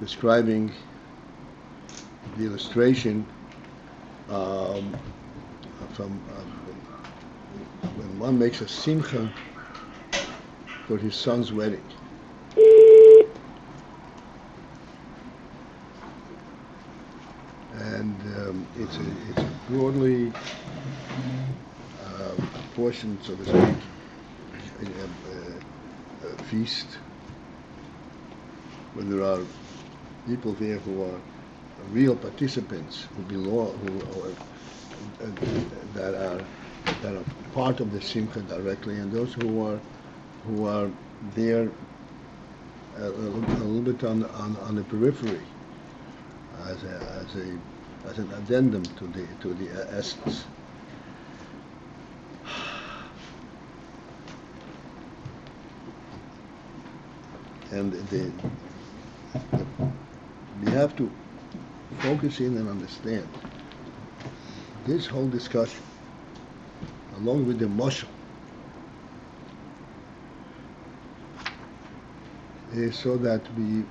describing the illustration from when one makes a simcha for his son's wedding. And it's a broadly portioned, so to speak, a feast where there are people there who are real participants, who belong, that are part of the simcha directly, and those who are there a little bit on the periphery as an addendum to the essence. And we have to focus in and understand this whole discussion, along with the mashal, is so that we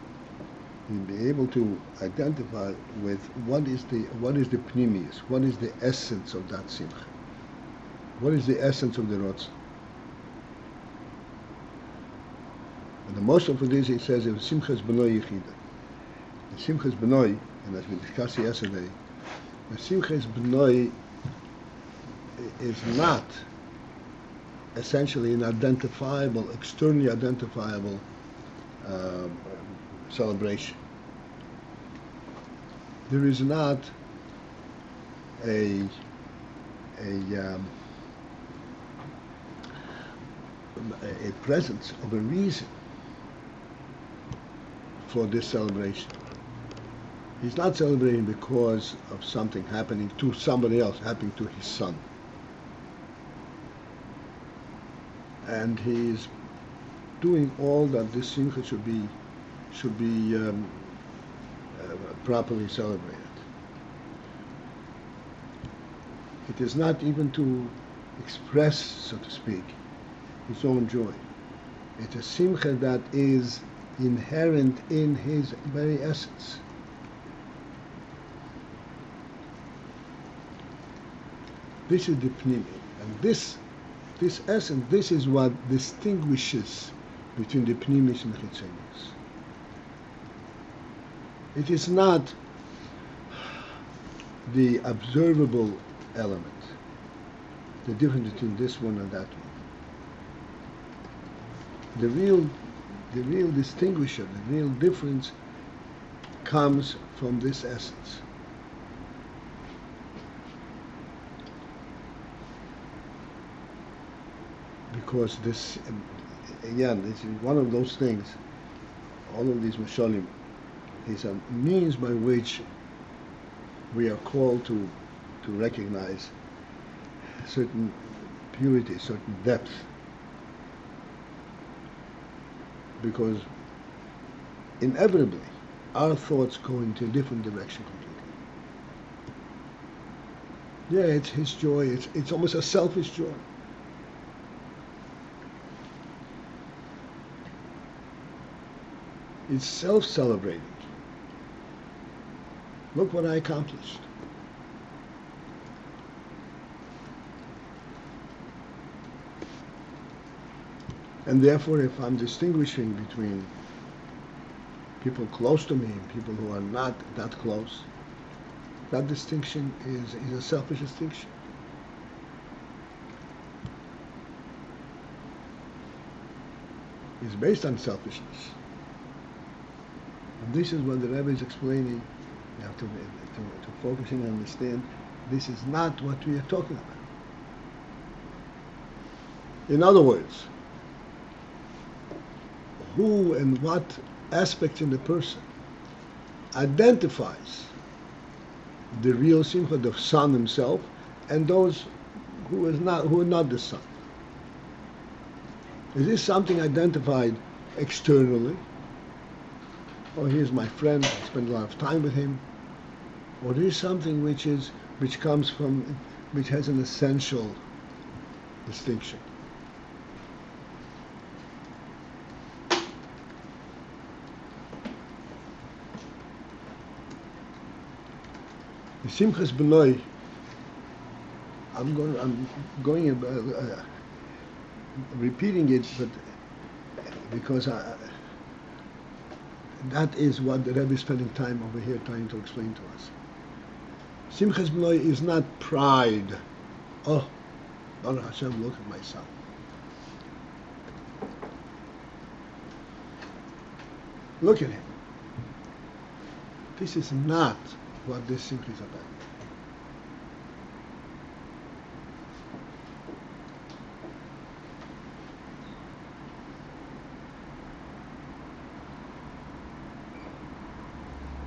be able to identify with what is the pnimius, what is the essence of that simcha, what is the essence of the rotzeh. And the mashal for this, he says, simchas b'noi yichida. The simchas b'noi, and as we discussed yesterday, the simchas b'noi is not essentially an identifiable, externally identifiable celebration. There is not a presence of a reason for this celebration. He's not celebrating because of something happening to somebody else, happening to his son. And he's doing all that this simcha should be properly celebrated. It is not even to express, so to speak, his own joy. It's a simcha that is inherent in his very essence. This is the pnimi, and this essence, this is what distinguishes between the pnimis and the chitzonius. It is not the observable element, the difference between this one and that one. The real distinguisher, the real difference comes from this essence. Because this, again, this is one of those things, all of these mashalim, is a means by which we are called to recognize certain purity, certain depth. Because inevitably, our thoughts go into a different direction completely. Yeah, it's his joy, it's almost a selfish joy. It's self-celebrating. Look what I accomplished. And therefore, if I'm distinguishing between people close to me and people who are not that close, that distinction is a selfish distinction. It's based on selfishness. And this is what the Rebbe is explaining. You have to focus and understand, this is not what we are talking about. In other words, who and what aspects in the person identifies the real simcha, the son himself, and those who are not the son. Is this something identified externally? Oh, here's my friend, I spend a lot of time with him. Or is this something which has an essential distinction? Simchas B'nai, I'm going repeating it, but because that is what the Rebbe is spending time over here trying to explain to us. Simchas B'nai is not pride. Oh, Baruch Hashem, look at my son. Look at him. This is not what this Simcha is about.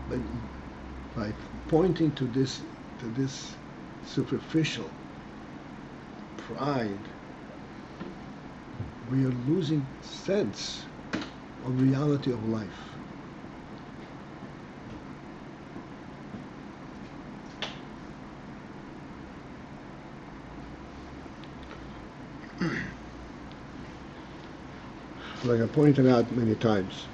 But by pointing to this superficial pride, we are losing sense of reality of life. Like I pointed out many times,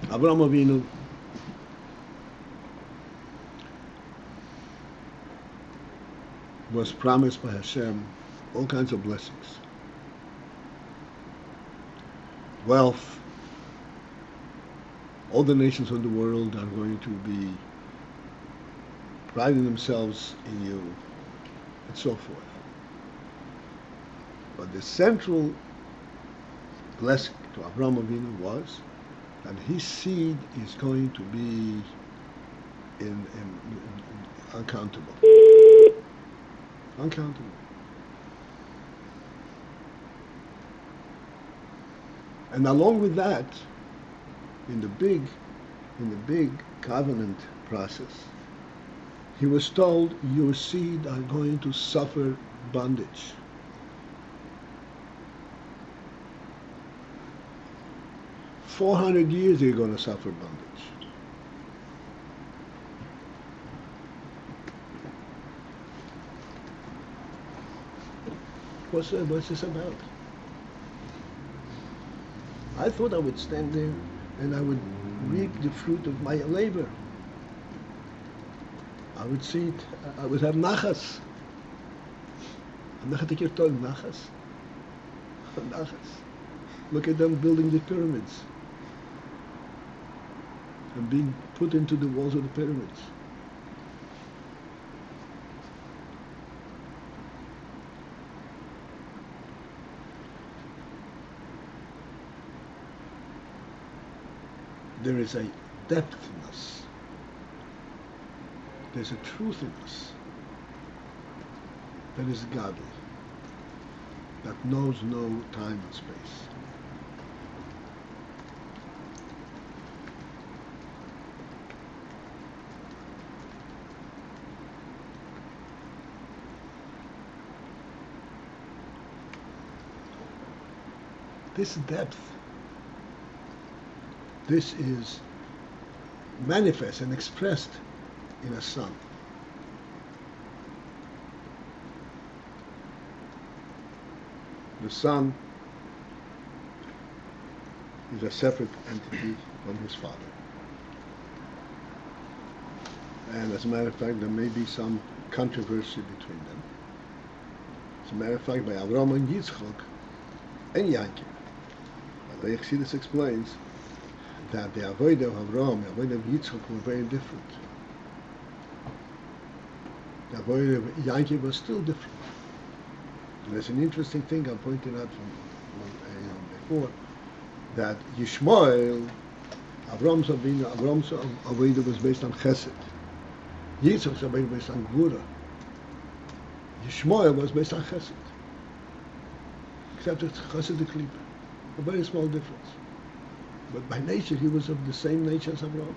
Avraham Avinu was promised by Hashem all kinds of blessings. Wealth, all the nations of the world are going to be priding themselves in you, and so forth. But the central blessing to Avraham Avinu was that his seed is going to be uncountable. Uncountable. And along with that, in the big covenant process, he was told, your seed are going to suffer bondage. For 400 years they're going to suffer bondage. What's this about? I thought I would stand there and I would reap the fruit of my labor. I would see it, I would have nachas. Nachas. Look at them building the pyramids and being put into the walls of the pyramids. There is a depth in us. There's a truth in us that is godly, that knows no time and space. This depth, this is manifest and expressed in a son. The son is a separate entity from his father. And as a matter of fact, there may be some controversy between them. As a matter of fact, by Avraham and Yitzchak and Yaakov, the Exodus explains that the avodah of Avraham, the avodah of Yitzchak were very different. The avodah of Yaakov was still different. And there's an interesting thing I pointed out from before, that Yishmael, Avraham's avodah was based on Chesed. Yitzchak's avodah was based on Gvura. Yishmael was based on Chesed. Except it's Chesed the Klipa. A very small difference. But by nature, he was of the same nature as Avraham.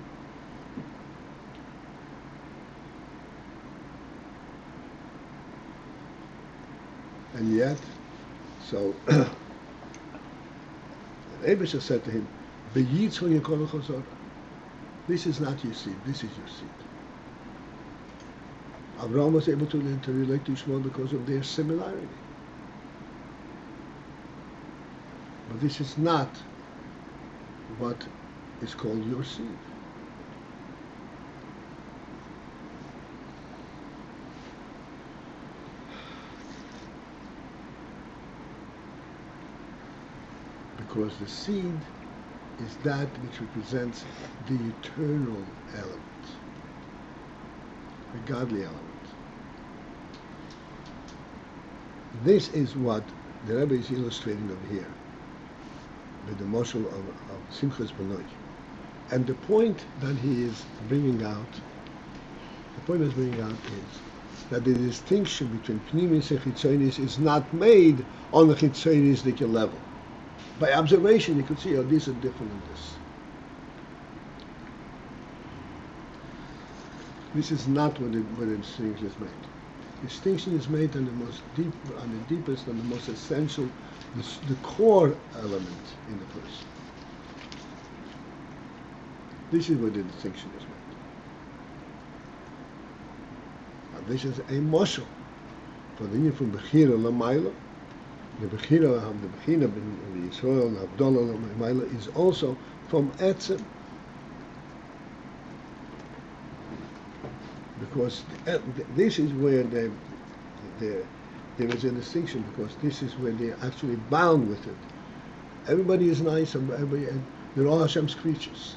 And yet, so, Abisha said to him, this is not your seed, this is your seed. Avraham was able to relate to Ishmael because of their similarity. But this is not what is called your seed. Because the seed is that which represents the eternal element, the godly element. This is what the Rebbe is illustrating over here with the moshel of Simchas Benoi. And the point that he is bringing out, is that the distinction between Pnimis and Chitzonis is not made on the Chitzonistic level. By observation, you could see, oh, these are different than this. This is not what the distinction is made. Distinction is made on the most deep, on the deepest, on the most essential, the core element in the person. This is where the distinction is made. Now, this is a moshel for the union from Bechira Lamaila. The Bechira, the Yisrael, the Havdalah Lamaila is also from Etzem. Because this is where there is a distinction, because this is where they're actually bound with it. Everybody is nice, and they're all Hashem's creatures,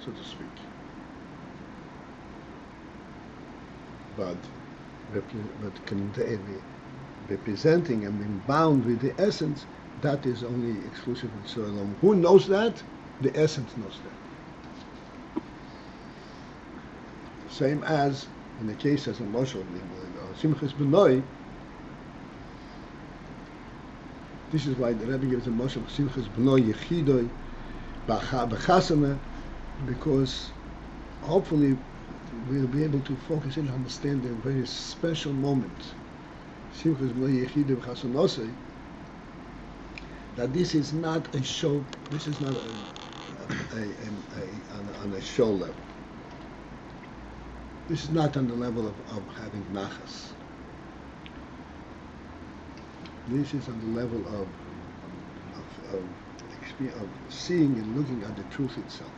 so to speak. But representing and being bound with the essence, that is only exclusive in Yisrael. Who knows that? The essence knows that. Same as in the case as a Moshel, Simchas Benoi. This is why the Rebbe gives a Moshel Simchas Benoi Yechidoi B'chasana, because hopefully we'll be able to focus in and understand the very special moment, Simchas Benoi Yechidoi B'chasanosei, that this is not a show. This is not on a show level. This is not on the level of having nachas. This is on the level of seeing and looking at the truth itself.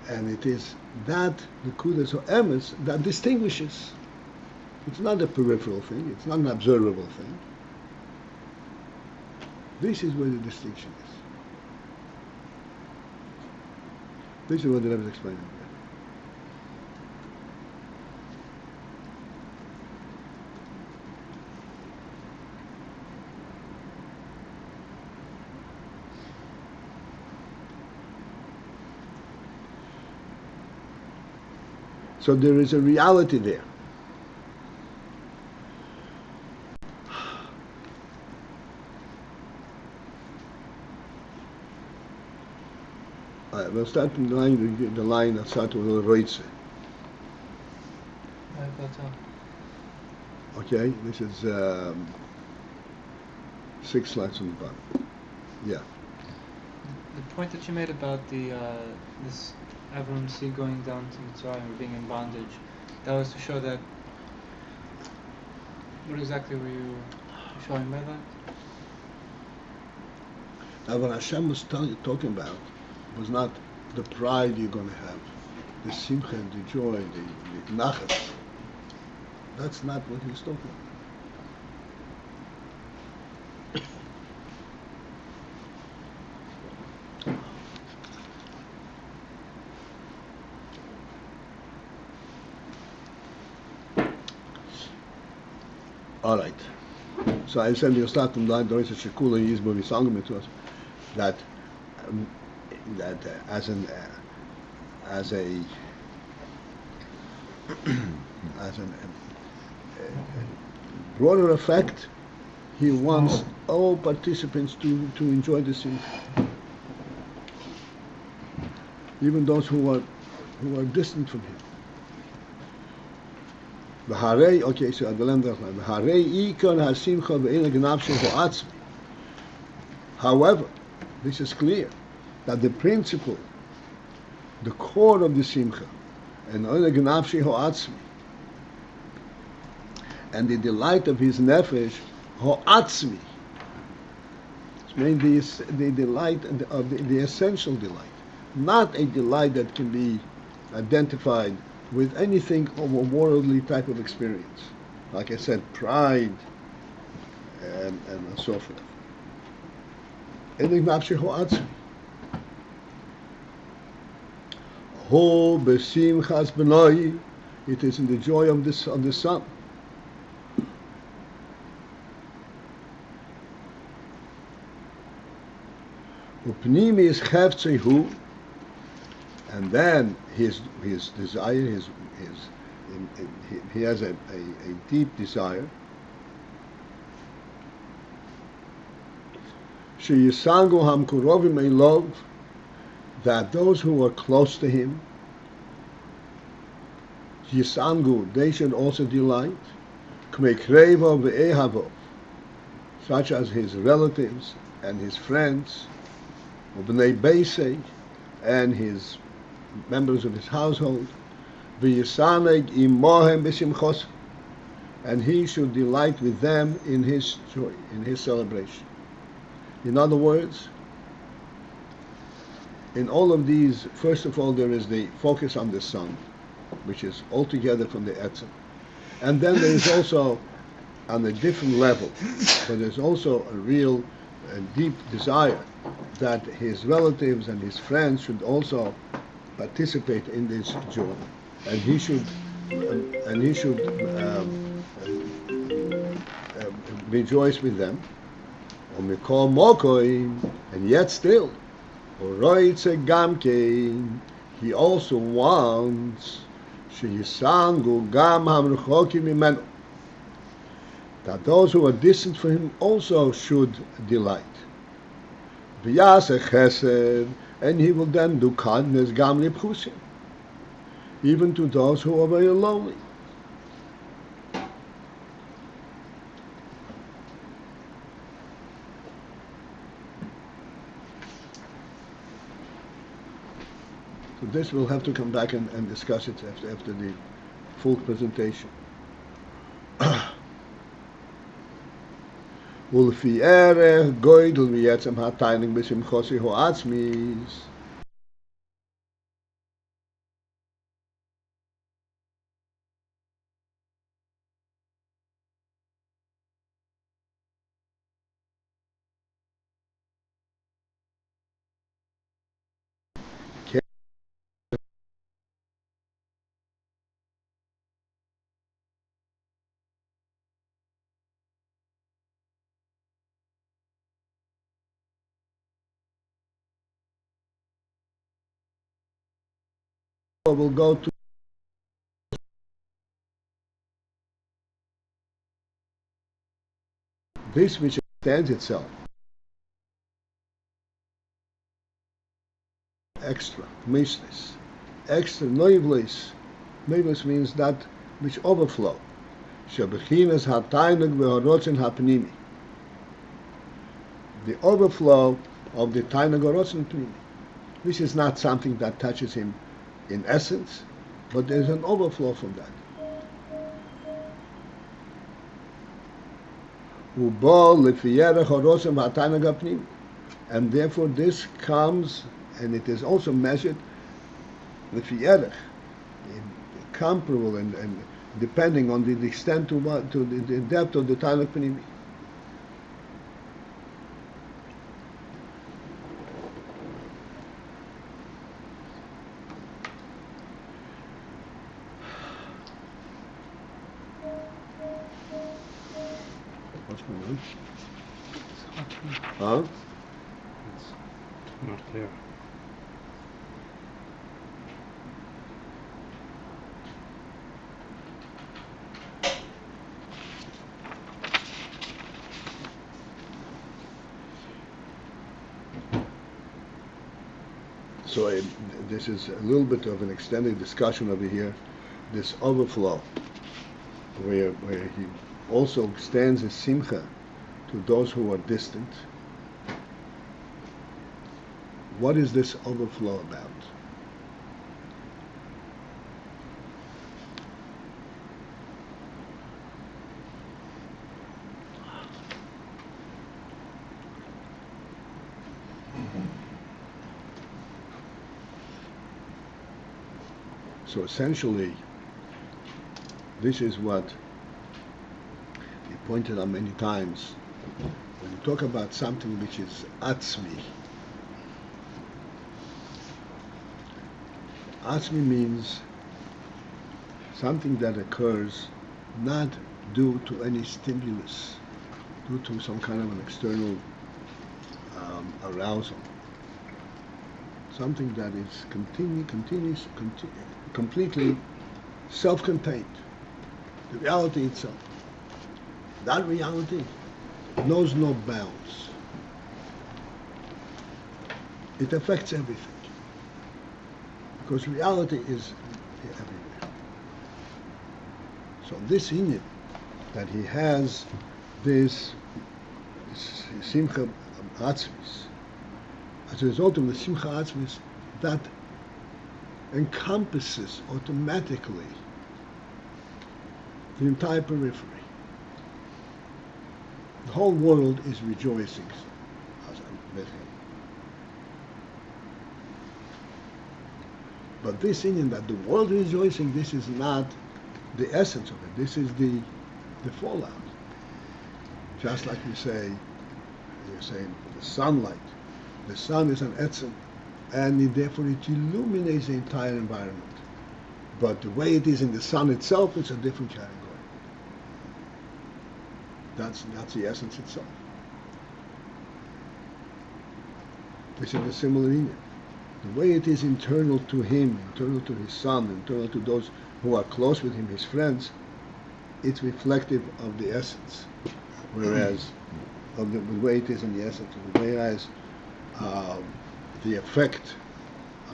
And it is that the kudas or emes that distinguishes. It's not a peripheral thing. It's not an observable thing. This is where the distinction is. This is what the Rebbe is explaining here. So there is a reality there. We'll start from the line that starts with rotzeh. Okay, this is 6 slides from the bottom. Yeah. The point that you made about the this Avraham seed going down to Mitzrayim or being in bondage, that was to show that. What exactly were you showing by that? Now, what Hashem was talking about was not the pride you're going to have, the simcha and the joy, the nachas. That's not what he was talking about. All right. So I said you'll start from line Doris Shekula and Yizbo Visangam to us that as a broader effect, he wants all participants to enjoy the simcha, even those who are distant from him. Okay, so at the land of however, this is clear that the principle, the core of the simcha, and and the delight of his nefesh, ho'atzmi. It means the delight of the essential delight, not a delight that can be identified with anything of a worldly type of experience. Like I said, pride and so forth. Ho besimchas benoi, it is in the joy of the son. Upnimi is chefzehu, and then his desire, he has a deep desire. Sheyisangu hamkurovim elov, that those who are close to him, yisangu, they should also delight. Kmekrevo ve'ehavo, such as his relatives and his friends, ubnei Beis, and his members of his household, v'yisaneg imohem b'simchos, and he should delight with them in his joy, in his celebration. In other words, in all of these, first of all, there is the focus on the son, which is altogether from the etzem. And then there is also, on a different level, but there's also a real deep desire that his relatives and his friends should also participate in this joy, and he should rejoice with them. And yet still, he also wants that those who are distant from him also should delight. And he will then do kindness even to those who are very lonely. So this we'll have to come back and discuss it after the full presentation. ולפי ערך גודל מעצם התענוג בשמחוסי העצמיס. We'll go to this which extends itself extra, mishness, extra noivlis. Noivlis means that which overflow. Shebechinas hataynog ve'harotzen hapnimi. The overflow of the tainug harotzen hapnimi. This is not something that touches him in essence, but there's an overflow from that. And therefore this comes, and it is also measured comparable and depending on the extent to the depth of the tainug pnimi. Huh? It's not clear. So this is a little bit of an extended discussion over here, this overflow, where he also extends his simcha to those who are distant. What is this overflow about? So essentially, this is what he pointed out many times. When you talk about something which is atzmi, atzmi means something that occurs not due to any stimulus, due to some kind of an external arousal. Something that is completely self-contained. The reality itself. That reality knows no bounds. It affects everything. Because reality is everywhere. So this inyan, that he has this simcha atzmis, as a result of the simcha atzmis, that encompasses automatically the entire periphery. The whole world is rejoicing with him. But this inyan that the world is rejoicing, this is not the essence of it. This is the fallout. Just like you say the sunlight. The sun is an etzem, and therefore it illuminates the entire environment. But the way it is in the sun itself, it's a different category. That's the essence itself. This is a similar inyan. The way it is internal to him, internal to his son, internal to those who are close with him, his friends, it's reflective of the essence. Whereas, of the way it is in the essence, whereas the effect,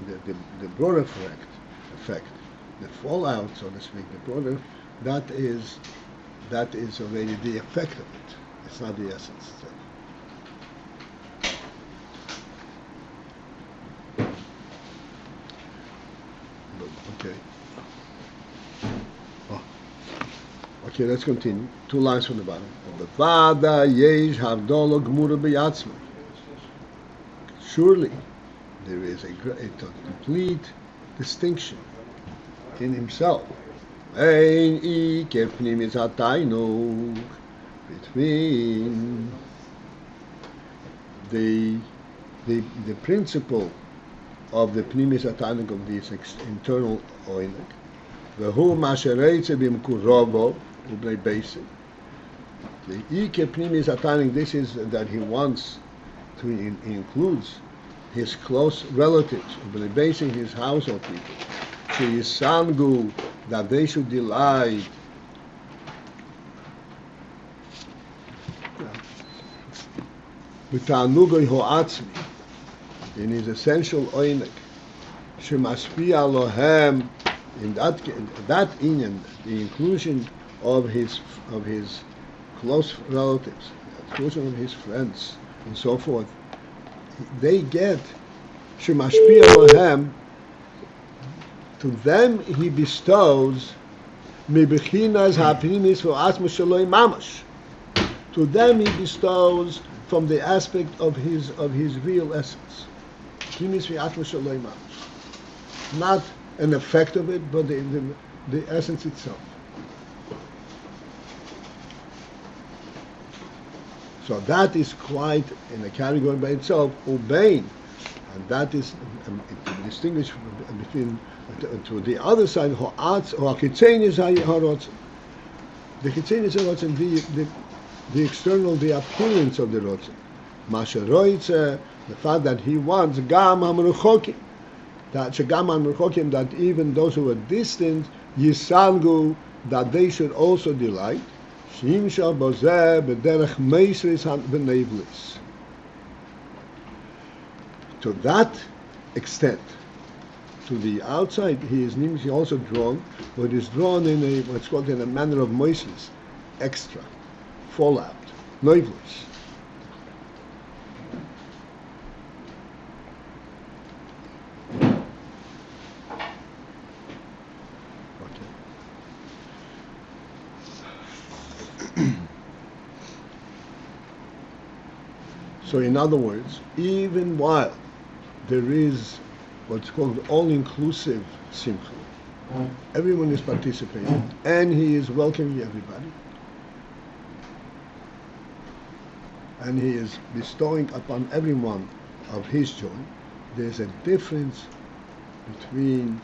the broader effect, the fallout, so to speak, the broader, that is already the effect of it. It's not the essence itself. Okay. Okay, let's continue. 2 lines from the bottom. Surely, there is a complete distinction in himself. Between the principle of the pnimis atainuk, of this internal oinek, v'hu mashereitze b'mkurovo u'bnei Beis. The ike pnimis atainuk, this is that he wants to, he includes his close relatives, u'bnei Beis, his household people, sheyisangu, that they should delight b'tanugoi ho'atzmi, in his essential oinek, shemashpia lohem, in that inyan, the inclusion of his close relatives, the inclusion of his friends, and so forth, they get shemashpia lohem. To them he bestows mibechinas ha'pnimis v'atzmus shaloi mamash. To them he bestows from the aspect of his real essence. Pnimis v'atzmus shaloi mamash. Not an effect of it, but the essence itself. So that is quite in a category by itself, obeying, and that is distinguished between to the other side, the the external, the appearance of the rotzeh. The fact that he wants that even those who are distant, yisangu, that they should also delight. To that extent, to the outside, he is also drawn, but is drawn in what's called in a manner of moistus, extra, fallout, neuvlis. So in other words, even while there is what's called all-inclusive simcha, Everyone is participating, and he is welcoming everybody, and he is bestowing upon everyone of his joy. There's a difference between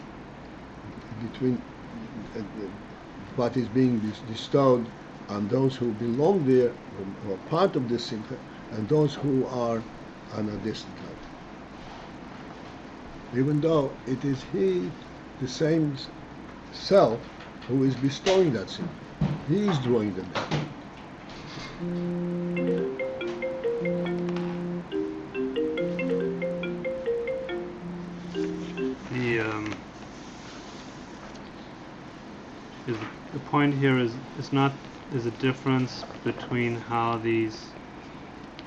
what is being bestowed on those who belong there, who are part of this simcha, and those who are on a distant level. Even though it is he, the same self, who is bestowing that simcha. He is drawing them down. The point here is not there's a difference between how these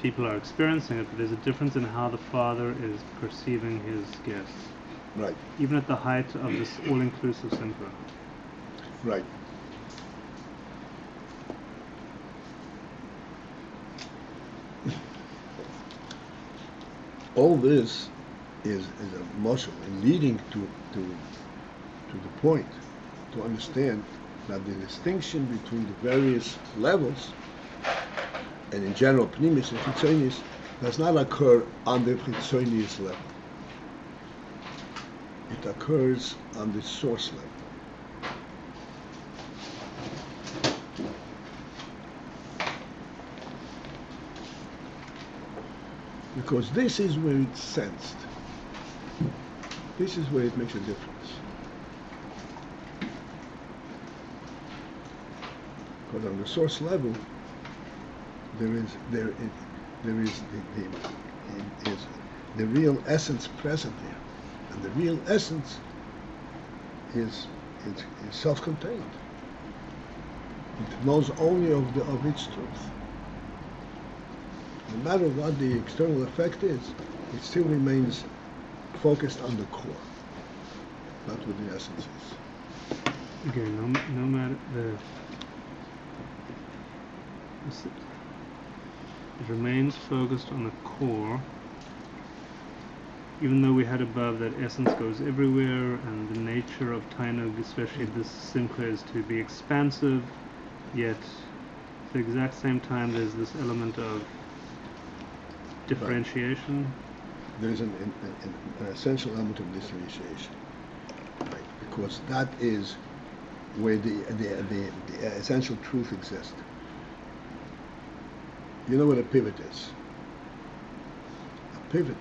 people are experiencing it, but there's a difference in how the Father is perceiving his guests. Right. Even at the height of this all-inclusive simcha. Right. All this is a muscle and leading to the point to understand that the distinction between the various levels, and in general Pnimis and Chitzonius, does not occur on the Chitzonius level. It occurs on the source level. Because this is where it's sensed. This is where it makes a difference. Because on the source level, there is the real essence present there, and the real essence is self-contained. It knows only of its truth. No matter what the external effect is, it still remains focused on the core. That's what the essence is. Again, no matter it remains focused on the core, even though we had above that essence goes everywhere, and the nature of Tainug, especially this simcha, is to be expansive, yet at the exact same time there's this element of differentiation. Right. There is an essential element of differentiation, right? Because that is where the essential truth exists. You know what a pivot is? A pivot,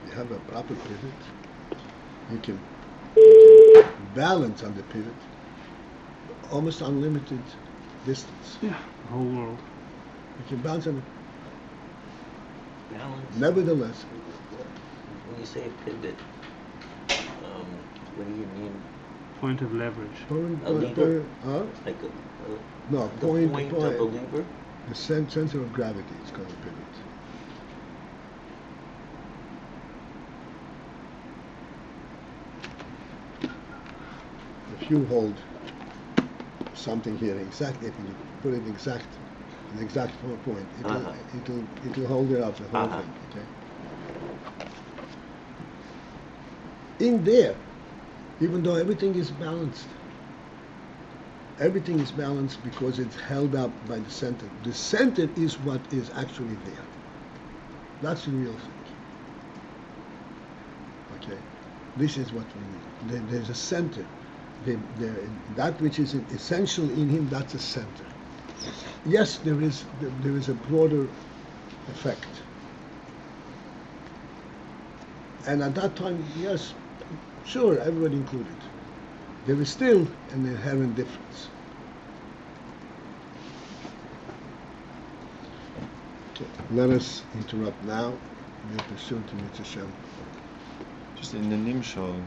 you have a proper pivot, you can balance on the pivot almost unlimited distance. Yeah, the whole world. You can balance on it. Balance. Nevertheless, when you say pivot, what do you mean? Point of leverage. A lever? Huh? Like a No, the point of a lever? The center of gravity is called a pivot. If you hold something here exactly, if you put it an exact point, it'll hold it up, the whole thing, okay? In there, even though everything is balanced because it's held up by the center. The center is what is actually there. That's the real thing. Okay? This is what we need. There's a center. That which is essential in him, that's a center. Yes, there is a broader effect. And at that time, yes, sure, everybody included. There is still an inherent difference. Okay, let us interrupt now. We'll pursue to Mitzvah Hashem. Just in the Nimshal,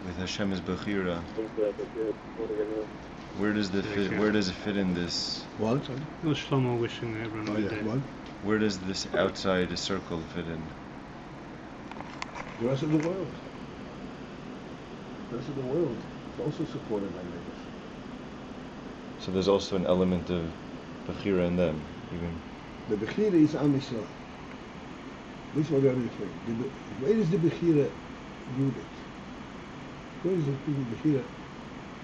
with Hashem's Bechira, where does it fit in this? What? Sorry? It was Shlomo wishing everyone Oh good yeah, day. what? Where does this outside a circle fit in? The rest of the world. The rest of the world is also supported by neighbors. So there's also an element of Bechira in them, even. The Bechira is Am Yisrael. This is what everything. Where is the Bechira rooted? where is the Bechira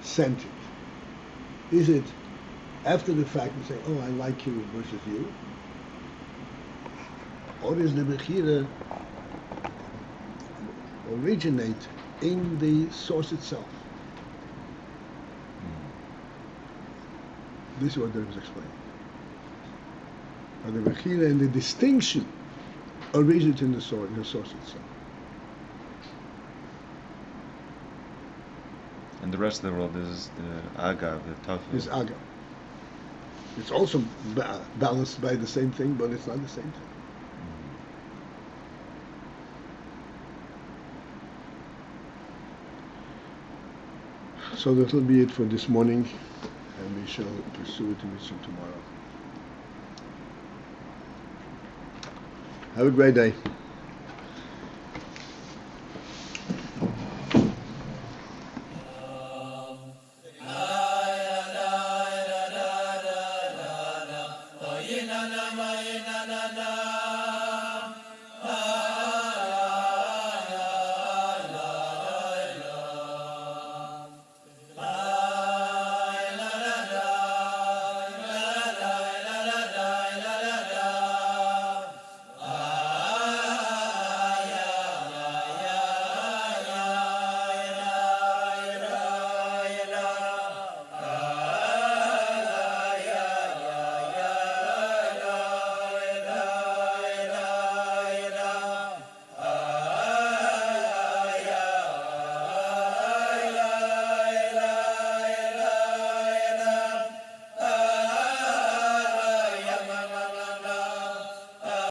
sent it? Is it after the fact and say, oh, I like you versus you? Or is the Bechira originate in the source itself? This is what there was explained. But the Bechira and the distinction originate in the source itself. And the rest of the world is the Agav, the Tafel. Is Agav. It's also balanced by the same thing, but it's not the same thing. So that will be it for this morning, and we shall pursue it in Mitzvah tomorrow. Have a great day.